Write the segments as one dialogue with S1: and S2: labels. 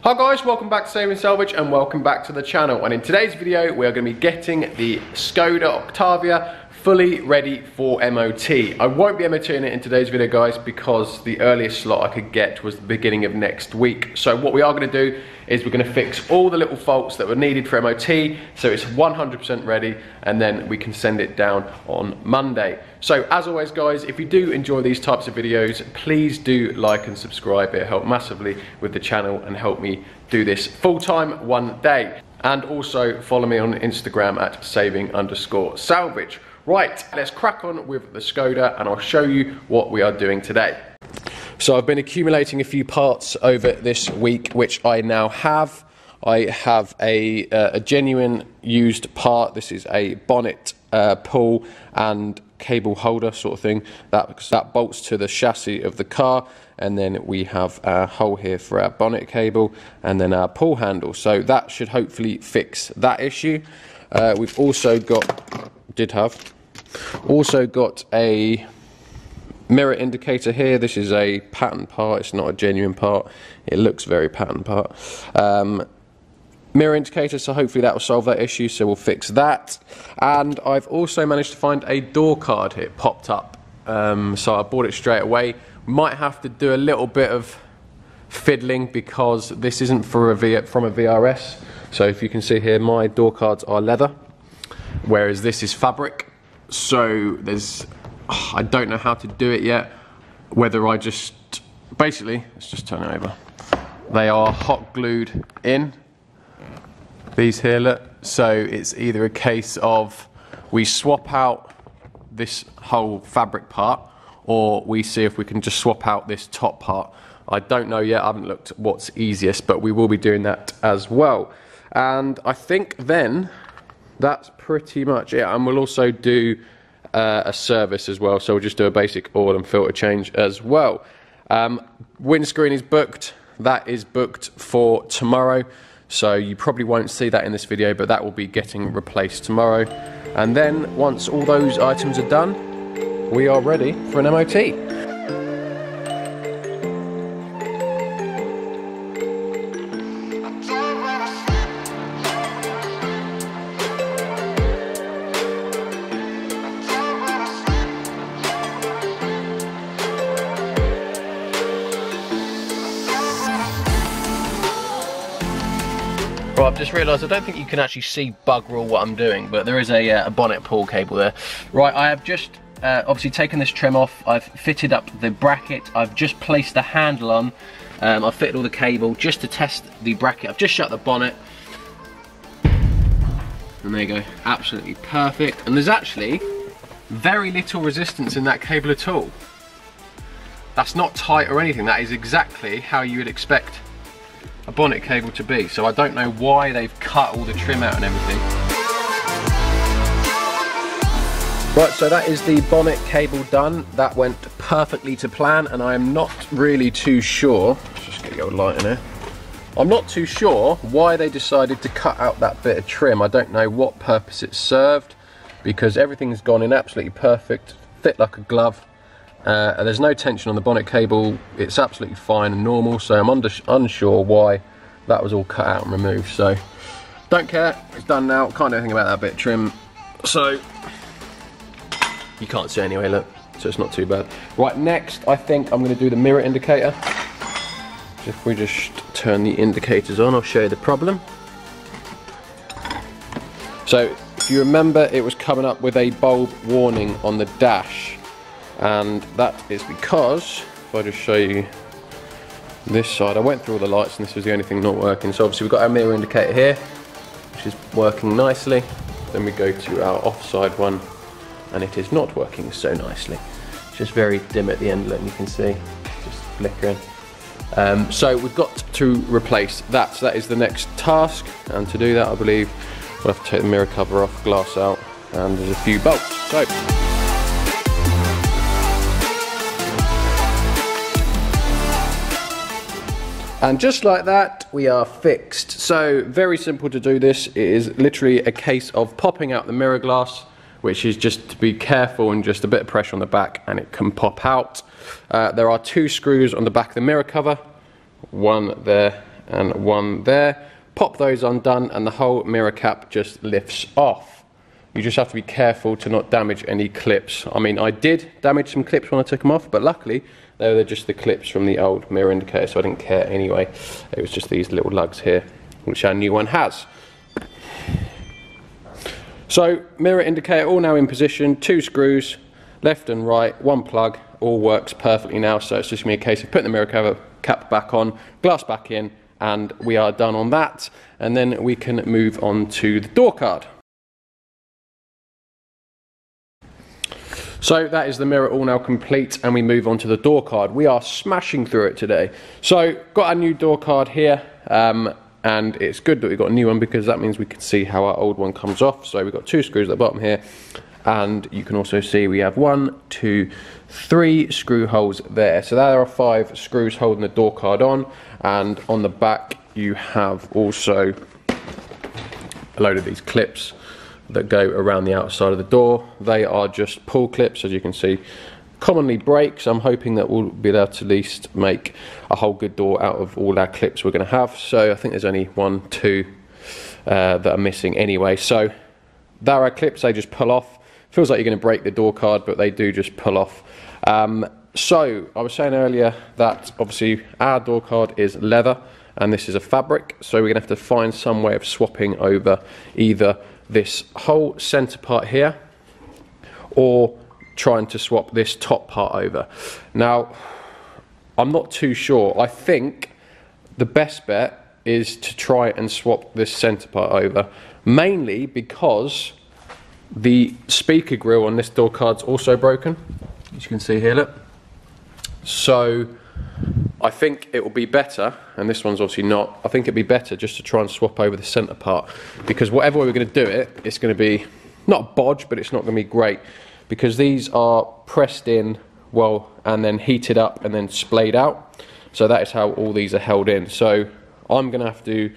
S1: Hi guys, welcome back to Saving Salvage and welcome back to the channel. And in today's video we are going to be getting the Skoda Octavia fully ready for MOT. I won't be MOTing it in today's video guys because the earliest slot I could get was the beginning of next week. So what we are going to do is we're going to fix all the little faults that were needed for MOT so it's 100% ready, and then we can send it down on Monday. So as always guys, if you do enjoy these types of videos, please do like and subscribe. It helps massively with the channel and help me do this full time one day. And also follow me on Instagram at saving_salvage. Right, let's crack on with the Skoda and I'll show you what we are doing today. So I've been accumulating a few parts over this week, which I now have. I have a genuine used part. This is a bonnet pull and cable holder sort of thing that bolts to the chassis of the car, and then we have a hole here for our bonnet cable and then our pull handle. So that should hopefully fix that issue. We've also got a mirror indicator here. This is a pattern part, it's not a genuine part. It looks very pattern part. Mirror indicator, so hopefully that will solve that issue, so we'll fix that. And I've also managed to find a door card here, popped up. So I bought it straight away. Might have to do a little bit of fiddling because this isn't from a VRS. So if you can see here, my door cards are leather, whereas this is fabric. So I don't know how to do it yet. Whether I just, basically, let's just turn it over. They are hot glued in. These here, look. So it's either a case of we swap out this whole fabric part, or we see if we can just swap out this top part. I don't know yet, I haven't looked at what's easiest, but we will be doing that as well. And I think then that's pretty much it. And we'll also do a service as well, so we'll just do a basic oil and filter change as well. Windscreen is booked. That is booked for tomorrow, so you probably won't see that in this video, but that will be getting replaced tomorrow. And then once all those items are done, we are ready for an MOT. Right, I've just realised I don't think you can actually see bug rule what I'm doing, but there is a bonnet pull cable there. Right, I have just obviously taken this trim off. I've fitted up the bracket. I've just placed the handle on. I've fitted all the cable just to test the bracket. I've just shut the bonnet. And there you go, absolutely perfect. And there's actually very little resistance in that cable at all. That's not tight or anything. That is exactly how you would expect a bonnet cable to be. So I don't know why they've cut all the trim out and everything. Right, so that is the bonnet cable done. That went perfectly to plan, and I am not really too sure, let's just get your light in here. I'm not too sure why they decided to cut out that bit of trim. I don't know what purpose it served, because everything's gone in absolutely perfect, fit like a glove. There's no tension on the bonnet cable, it's absolutely fine and normal, so I'm unsure why that was all cut out and removed. So don't care, it's done now, can't do anything about that bit of trim, so you can't see anyway, look, so it's not too bad. Right, next I think I'm going to do the mirror indicator. So if we just turn the indicators on, I'll show you the problem. So if you remember, it was coming up with a bulb warning on the dash. And that is because, if I just show you this side, I went through all the lights and this was the only thing not working. So obviously we've got our mirror indicator here, which is working nicely. Then we go to our offside one and it is not working so nicely. It's just very dim at the end, look, you can see, just flickering. So we've got to replace that, so that is the next task. And to do that, I believe we'll have to take the mirror cover off, glass out, and there's a few bolts. So. And just like that, we are fixed. So very simple to do this. It is literally a case of popping out the mirror glass, which is just to be careful and just a bit of pressure on the back and it can pop out. There are 2 screws on the back of the mirror cover, one there and one there. Pop those undone and the whole mirror cap just lifts off. You just have to be careful to not damage any clips. I mean, I did damage some clips when I took them off, but luckily they were just the clips from the old mirror indicator, so I didn't care anyway. It was just these little lugs here, which our new one has. So, mirror indicator all now in position, 2 screws, left and right, 1 plug, all works perfectly now, so it's just going to be a case of putting the mirror cap back on, glass back in, and we are done on that, and then we can move on to the door card. So that is the mirror all now complete, and we move on to the door card. We are smashing through it today. So got our new door card here, and it's good that we got a new one because that means we can see how our old one comes off. So we've got 2 screws at the bottom here, and you can also see we have 1, 2, 3 screw holes there. So there are 5 screws holding the door card on, and on the back you have also a load of these clips that go around the outside of the door. They are just pull clips, as you can see. Commonly break, so I'm hoping that we'll be able to at least make a whole good door out of all our clips we're going to have. So I think there's only 1, 2 that are missing anyway. So there are clips, they just pull off. Feels like you're going to break the door card, but they do just pull off. So I was saying earlier that obviously our door card is leather and this is a fabric, so we're going to have to find some way of swapping over either this whole center part here or trying to swap this top part over. Now I'm not too sure. I think the best bet is to try and swap this center part over, mainly because the speaker grill on this door card's also broken, as you can see here, look. So I think it will be better, and this one's obviously not, I think it'd be better just to try and swap over the center part, because whatever way we're going to do it, it's going to be not bodge, but it's not going to be great, because these are pressed in well and then heated up and then splayed out. So that is how all these are held in. So I'm going to have to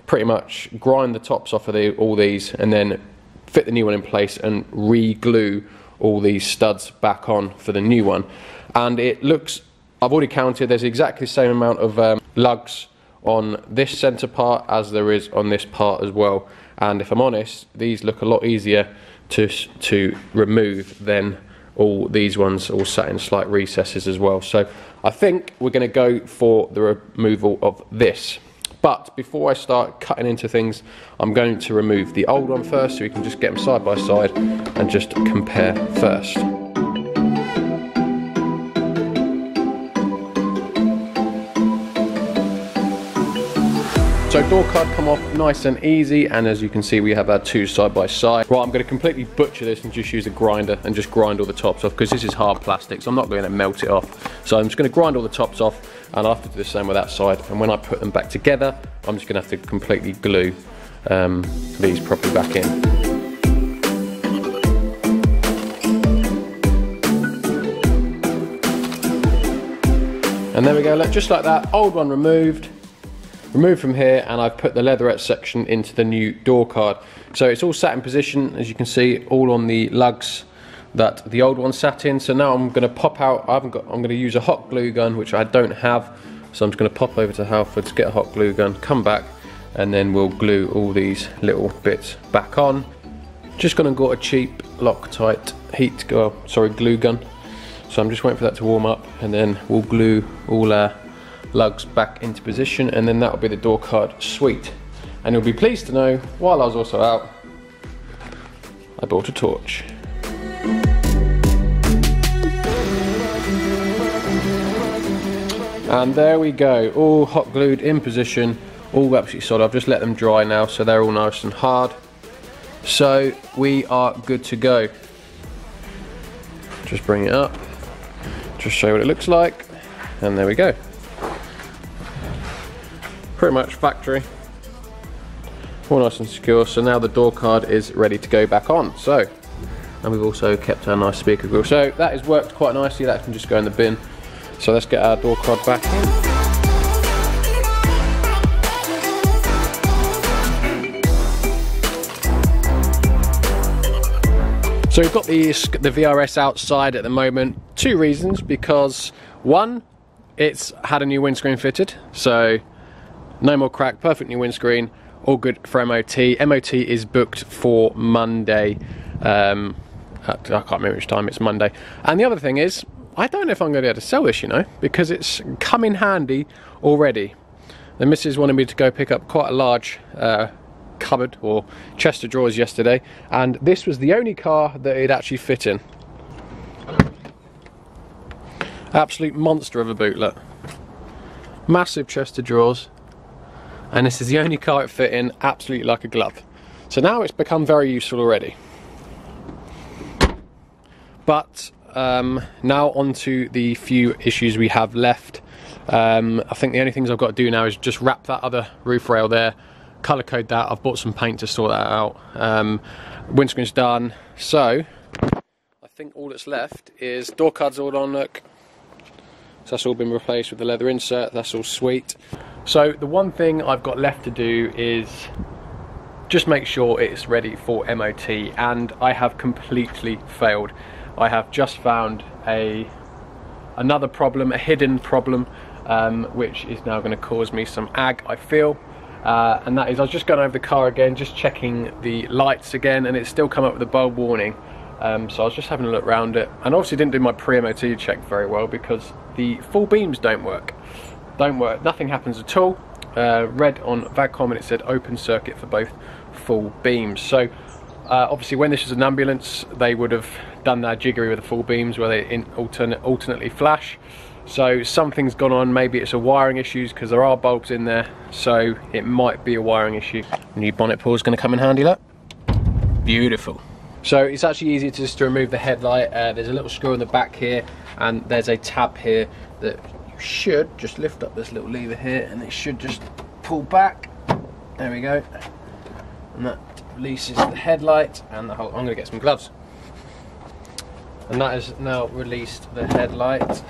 S1: pretty much grind the tops off of all these and then fit the new one in place and re-glue all these studs back on for the new one. And it looks, I've already counted, there's exactly the same amount of lugs on this center part as there is on this part as well. And if I'm honest, these look a lot easier to remove than all these ones all sat in slight recesses as well. So I think we're going to go for the removal of this. But before I start cutting into things, I'm going to remove the old one first so we can just get them side by side and just compare first. So door card come off nice and easy, and as you can see we have our 2 side by side. Right, I'm going to completely butcher this and just use a grinder and just grind all the tops off, because this is hard plastic, so I'm not going to melt it off. So I'm just going to grind all the tops off, and I'll have to do the same with that side, and when I put them back together I'm just going to have to completely glue these properly back in. And there we go, look, just like that, old one removed from here, and I've put the leatherette section into the new door card. So it's all sat in position, as you can see, all on the lugs that the old one sat in. So now I'm going to pop out, I'm going to use a hot glue gun, which I don't have. So I'm just going to pop over to Halfords, get a hot glue gun, come back, and then we'll glue all these little bits back on. Just going to get a cheap Loctite glue gun. So I'm just waiting for that to warm up, and then we'll glue all our lugs back into position, and then that will be the door card suite. And you'll be pleased to know, while I was also out, I bought a torch. And there we go, all hot glued in position, all absolutely solid. I've just let them dry now, so they're all nice and hard. So we are good to go. Just bring it up, just show you what it looks like, and there we go. Pretty much factory, all nice and secure. So now the door card is ready to go back on. So, and we've also kept our nice speaker grill. So that has worked quite nicely. That can just go in the bin. So let's get our door card back in. So we've got the VRS outside at the moment. 2 reasons, because one, it's had a new windscreen fitted, so No more crack, perfect new windscreen, all good for MOT. MOT is booked for Monday. I can't remember which time, it's Monday. And the other thing is, I don't know if I'm going to be able to sell this, you know, because it's come in handy already. The missus wanted me to go pick up quite a large cupboard or chest of drawers yesterday, and this was the only car that it actually fit in. Absolute monster of a boot, look. Massive chest of drawers, and this is the only car it fit in, absolutely like a glove. So now it's become very useful already. But now on to the few issues we have left. I think the only things I've got to do now is just wrap that other roof rail there, colour code that. I've bought some paint to sort that out. Windscreen's done, so I think all that's left is door cards all on, look. So that's all been replaced with the leather insert, that's all sweet. So the one thing I've got left to do is just make sure it's ready for MOT, and I have completely failed. I have just found another problem, a hidden problem, which is now going to cause me some ag, I feel. And that is, I was just going over the car again, just checking the lights again, and it's still come up with a bulb warning. So I was just having a look around it, and obviously didn't do my pre-MOT check very well because the full beams don't work. Nothing happens at all. Read on VAGCOM and it said open circuit for both full beams. So obviously when this was an ambulance, they would have done their jiggery with the full beams where they alternately flash. So something's gone on, maybe it's a wiring issue because there are bulbs in there, so it might be a wiring issue. New bonnet pull is going to come in handy, look. Beautiful. So it's actually easy just to remove the headlight. There's a little screw in the back here, and there's a tab here that you should just lift up this little lever here, and it should just pull back. There we go. And that releases the headlight and the whole. I'm going to get some gloves. And that has now released the headlight.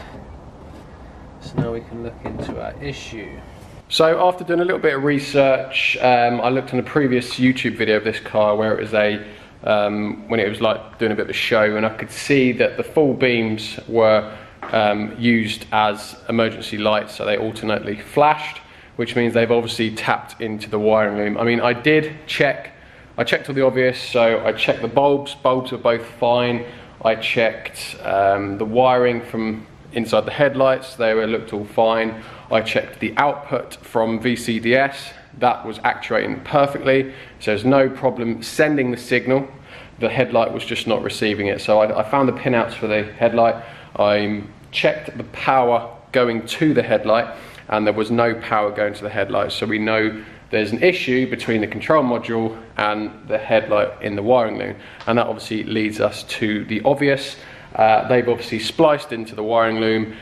S1: So now we can look into our issue. So after doing a little bit of research, I looked on a previous YouTube video of this car where it was when it was like doing a bit of a show, and I could see that the full beams were used as emergency lights, so they alternately flashed, which means they've obviously tapped into the wiring loom. I mean, I checked all the obvious, so I checked the bulbs were both fine. I checked the wiring from inside the headlights, they looked all fine. I checked the output from VCDS, that was actuating perfectly, so there's no problem sending the signal. The headlight was just not receiving it. So I found the pinouts for the headlight, I checked the power going to the headlight, and there was no power going to the headlight, so we know there's an issue between the control module and the headlight in the wiring loom, and that obviously leads us to the obvious. They've obviously spliced into the wiring loom,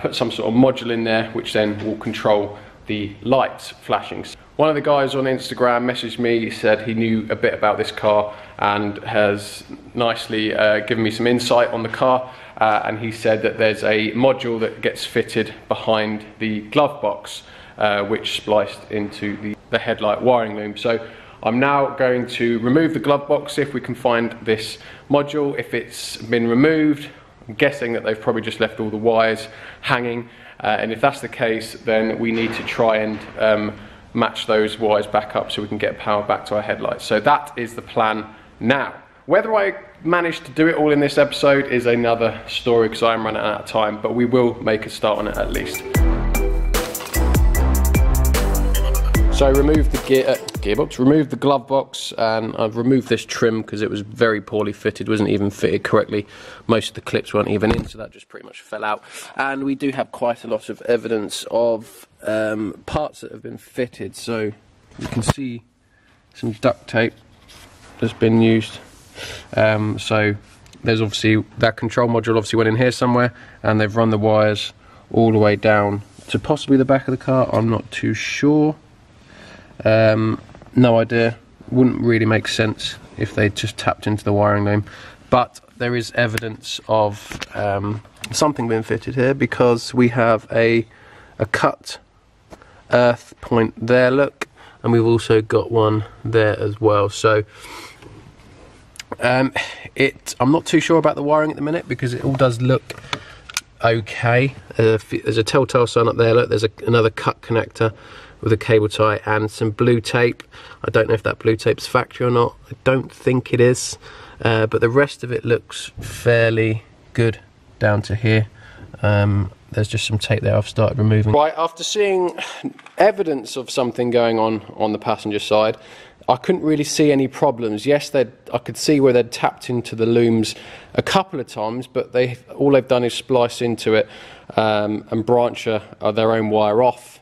S1: put some sort of module in there which then will control the lights flashing. One of the guys on Instagram messaged me, he said he knew a bit about this car and has nicely given me some insight on the car, and he said that there's a module that gets fitted behind the glove box which spliced into the headlight wiring loom. So I'm now going to remove the glove box, see if we can find this module. If it's been removed, I'm guessing that they've probably just left all the wires hanging, and if that's the case, then we need to try and match those wires back up so we can get power back to our headlights. So that is the plan now. Whether I manage to do it all in this episode is another story because I am running out of time, but we will make a start on it at least. So remove the gearbox, remove the glove box, and I've removed this trim because it was very poorly fitted, wasn't even fitted correctly. Most of the clips weren't even in, so that just pretty much fell out. And we do have quite a lot of evidence of parts that have been fitted. So you can see some duct tape that's been used. So there's obviously, that control module obviously went in here somewhere, and they've run the wires all the way down to possibly the back of the car. I'm not too sure. No idea. Wouldn't really make sense if they just tapped into the wiring loom, but there is evidence of something being fitted here because we have a cut earth point there, look, and we've also got one there as well. So I'm not too sure about the wiring at the minute because it all does look okay. There's a telltale sign up there, look, there's another cut connector. with a cable tie and some blue tape. I don't know if that blue tape's factory or not. I don't think it is, but the rest of it looks fairly good down to here. There's just some tape there I've started removing. Right, after seeing evidence of something going on the passenger side, I couldn't really see any problems. Yes, I could see where they'd tapped into the looms a couple of times, but all they've done is splice into it and branch their own wire off,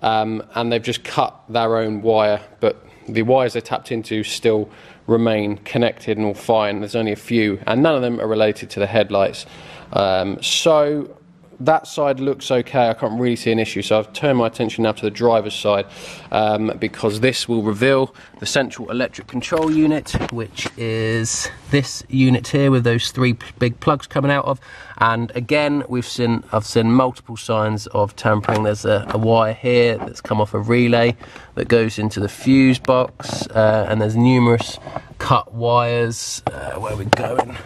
S1: and they've just cut their own wire, but the wires they tapped into still remain connected and all fine. There's only a few, and none of them are related to the headlights. So that side looks okay. I can't really see an issue, so I've turned my attention now to the driver's side, because this will reveal the central electric control unit, which is this unit here with those three big plugs coming out of. And again, I've seen multiple signs of tampering. There's a wire here that's come off a relay that goes into the fuse box, and there's numerous cut wires. Where are we going?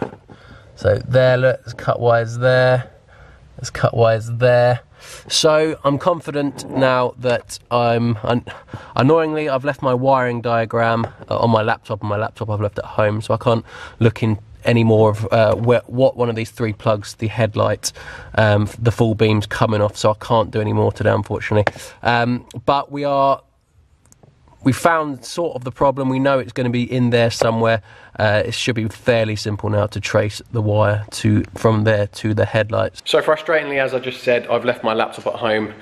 S1: So there, look, there's cut wires there. There's cut wires there. So I'm confident now that annoyingly, I've left my wiring diagram on my laptop, and my laptop I've left at home, so I can't look in any more of what one of these three plugs, the headlight, the full beam's coming off, so I can't do any more today, unfortunately. But we found sort of the problem. We know it's going to be in there somewhere. It should be fairly simple now to trace the wire from there to the headlights. So frustratingly, as I just said, I've left my laptop at home,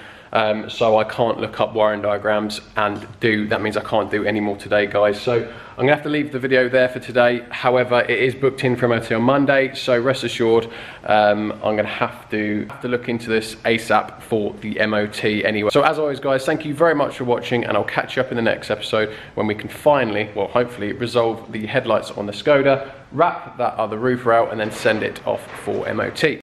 S1: so I can't look up wiring diagrams that means I can't do any more today, guys. So I'm gonna have to leave the video there for today. However, it is booked in for MOT on Monday, so rest assured, I'm gonna have to look into this ASAP for the MOT anyway. So as always, guys, thank you very much for watching, and I'll catch you up in the next episode when we can finally, well, hopefully resolve the headlights on the Skoda, wrap that other roof out, and then send it off for MOT.